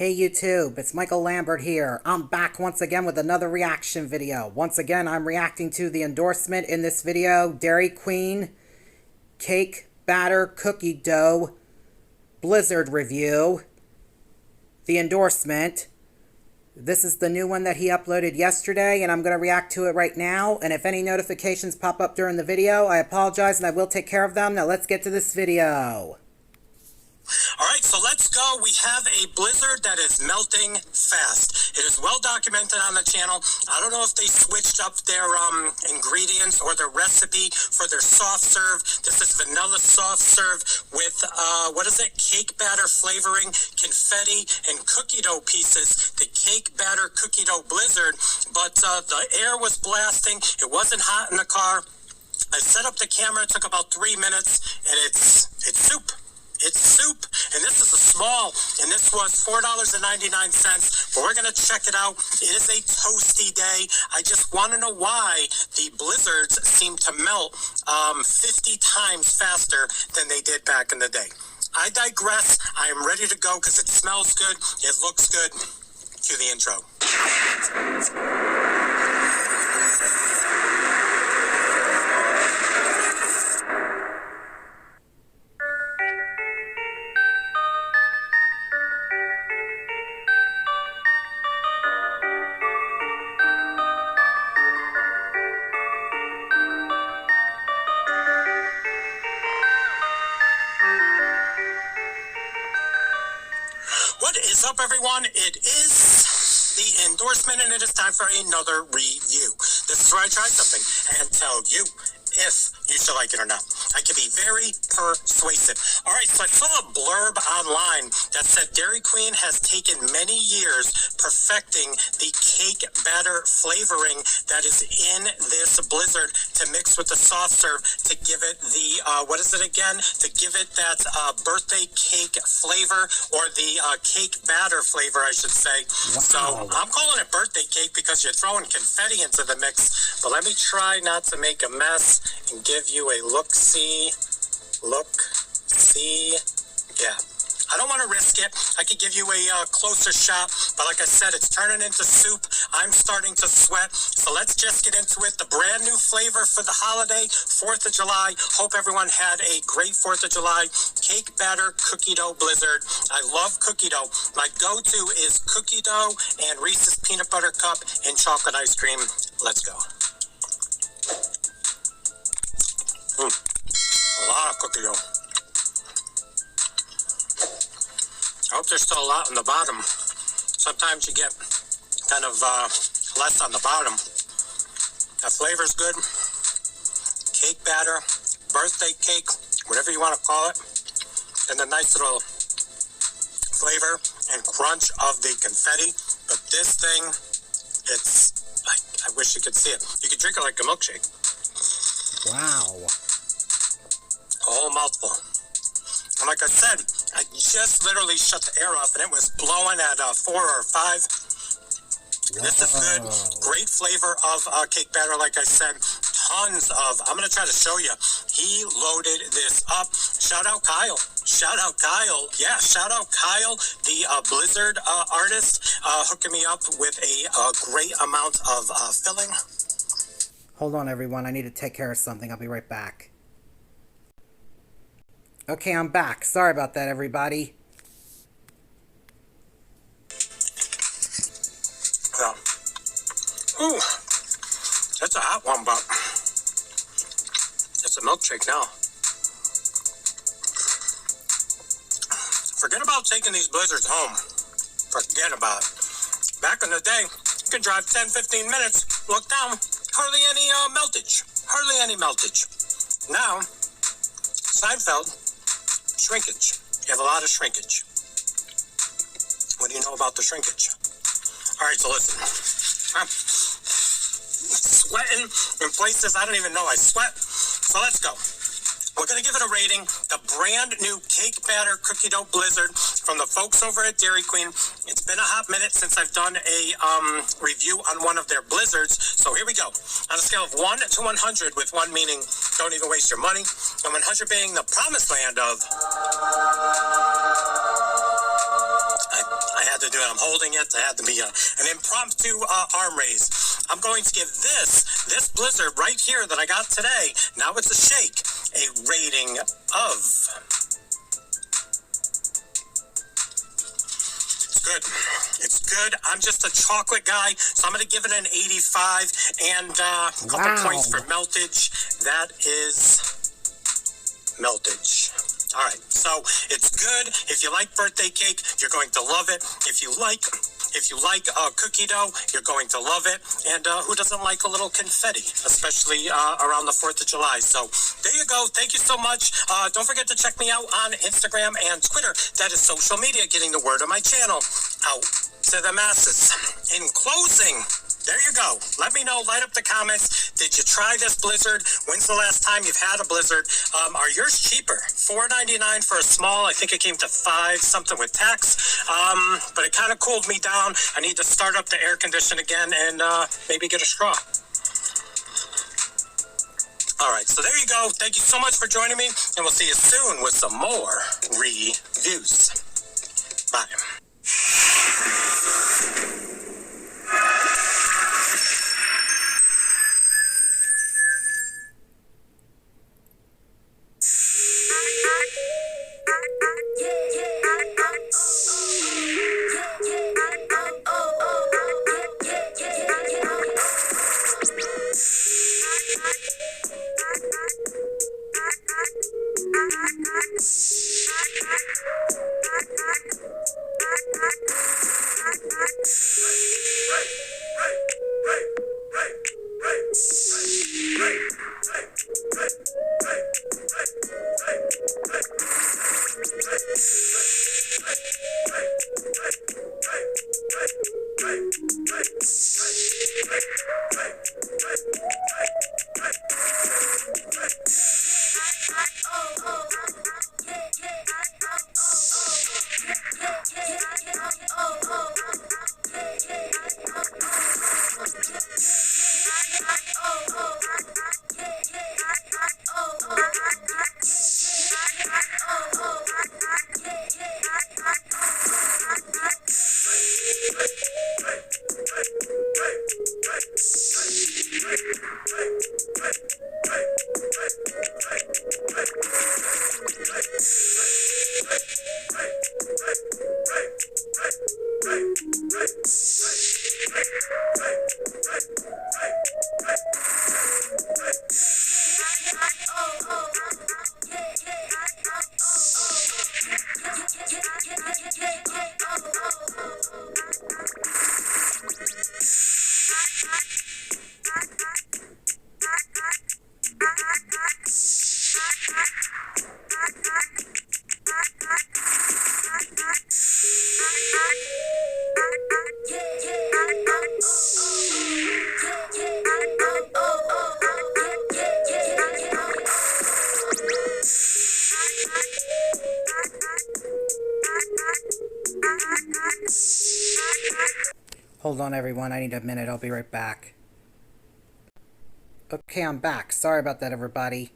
Hey YouTube, it's Michael Lambert here. I'm back once again with another reaction video. Once again, I'm reacting to the endorsement in this video, Dairy Queen Cake Batter Cookie Dough Blizzard Review. The endorsement. This is the new one that he uploaded yesterday, and I'm going to react to it right now. And if any notifications pop up during the video, I apologize and I will take care of them. Now let's get to this video. All right, so let's go. We have a blizzard that is melting fast. It is well documented on the channel. I don't know if they switched up their ingredients or their recipe for their soft serve. This is vanilla soft serve with, cake batter flavoring, confetti, and cookie dough pieces. The cake batter cookie dough blizzard, but the air was blasting. It wasn't hot in the car. I set up the camera. It took about 3 minutes, and it's soup. It's soup, and this is a small, and this was $4.99, but we're going to check it out. It is a toasty day. I just want to know why the blizzards seem to melt 50 times faster than they did back in the day. I digress. I am ready to go because it smells good. It looks good. Cue the intro. What is up, everyone? It is the endorsement, and it is time for another review. This is where I try something and tell you if you should like it or not. I can be very persuasive. All right, so I saw a blurb online that said Dairy Queen has taken many years perfecting the cake batter flavoring that is in this blizzard to mix with the soft serve to give it the, to give it that birthday cake flavor, or the cake batter flavor, I should say. Wow. So I'm calling it birthday cake because you're throwing confetti into the mix, but let me try not to make a mess and give you a look-see. Yeah. I don't want to risk it. I could give you a closer shot, but like I said, it's turning into soup. I'm starting to sweat, so let's just get into it. The brand new flavor for the holiday, 4th of July. Hope everyone had a great 4th of July. Cake batter cookie dough blizzard. I love cookie dough. My go-to is cookie dough and Reese's peanut butter cup and chocolate ice cream. Let's go. A lot of cookie dough. I hope there's still a lot on the bottom. Sometimes you get kind of less on the bottom. The flavor's good. Cake batter, birthday cake, whatever you want to call it. And the nice little flavor and crunch of the confetti. But this thing, it's, I wish you could see it. You could drink it like a milkshake. Wow. A whole mouthful. And like I said, I just literally shut the air off and it was blowing at 4 or 5. Wow. This is good. Great flavor of cake batter, like I said. Tons of, I'm going to try to show you. He loaded this up. Shout out Kyle. Shout out Kyle. Yeah, shout out Kyle, the Blizzard artist, hooking me up with a great amount of filling. Hold on, everyone. I need to take care of something. I'll be right back. Okay, I'm back. Sorry about that, everybody. Yeah. Ooh, that's a hot one, but it's a milkshake now. Forget about taking these blizzards home. Forget about it. Back in the day, you could drive 10-15 minutes, look down, hardly any meltage. Hardly any meltage. Now, Seinfeld, shrinkage. You have a lot of shrinkage. What do you know about the shrinkage? All right, so listen. I'm sweating in places I don't even know I sweat. So let's go. We're going to give it a rating. The brand new cake batter cookie dough blizzard from the folks over at Dairy Queen. It's been a hot minute since I've done a review on one of their blizzards. So here we go. On a scale of 1 to 100, with 1 meaning don't even waste your money, and 100 being the promised land of... I had to do it. I'm holding it. It had to be an impromptu arm raise. I'm going to give this blizzard right here that I got today, now it's a shake, a rating of... Good. It's good. I'm just a chocolate guy, so I'm going to give it an 85 and a couple points for meltage. That is meltage. All right, so it's good. If you like birthday cake, you're going to love it. If you like cookie dough, you're going to love it. And who doesn't like a little confetti, especially around the 4th of July? So there you go. Thank you so much. Don't forget to check me out on Instagram and Twitter. That is social media, getting the word of my channel out to the masses. In closing, there you go. Let me know. Light up the comments. Did you try this blizzard? When's the last time you've had a blizzard? Are yours cheaper? $4.99 for a small. I think it came to $5 something with tax. But it kind of cooled me down. I need to start up the air condition again and maybe get a straw. All right, so there you go. Thank you so much for joining me, and we'll see you soon with some more reviews. Bye. Hold on, everyone. I need a minute. I'll be right back. Okay, I'm back. Sorry about that, everybody.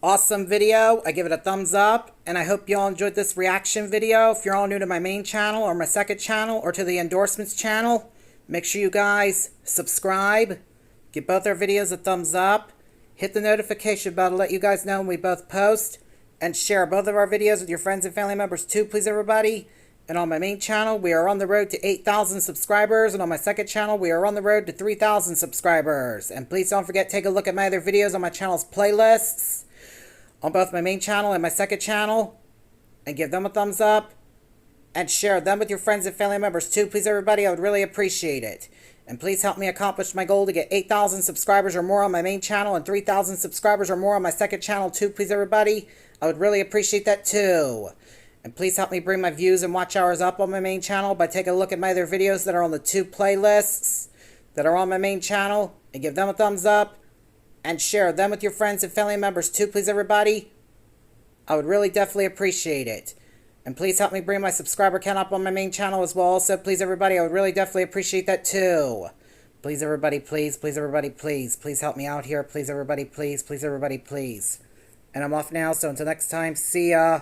Awesome video. I give it a thumbs up, and I hope you all enjoyed this reaction video. If you're all new to my main channel or my second channel or to the endorsements channel, make sure you guys subscribe, give both our videos a thumbs up, hit the notification bell to let you guys know when we both post, and share both of our videos with your friends and family members too, please, everybody. And on my main channel, we are on the road to 8,000 subscribers, and on my second channel, we are on the road to 3,000 subscribers. And please don't forget to take a look at my other videos on my channel's playlists on both my main channel and my second channel, and give them a thumbs up, and share them with your friends and family members too, please, everybody. I would really appreciate it. And please help me accomplish my goal to get 8,000 subscribers or more on my main channel and 3,000 subscribers or more on my second channel too, please, everybody. I would really appreciate that too. And please help me bring my views and watch hours up on my main channel by taking a look at my other videos that are on the 2 playlists that are on my main channel, and give them a thumbs up, and share them with your friends and family members too, please, everybody. I would really definitely appreciate it. And please help me bring my subscriber count up on my main channel as well. Also, please, everybody, I would really definitely appreciate that too. Please, everybody, please. Please, everybody, please. Please help me out here. Please, everybody, please. Please, everybody, please. And I'm off now, so until next time, see ya.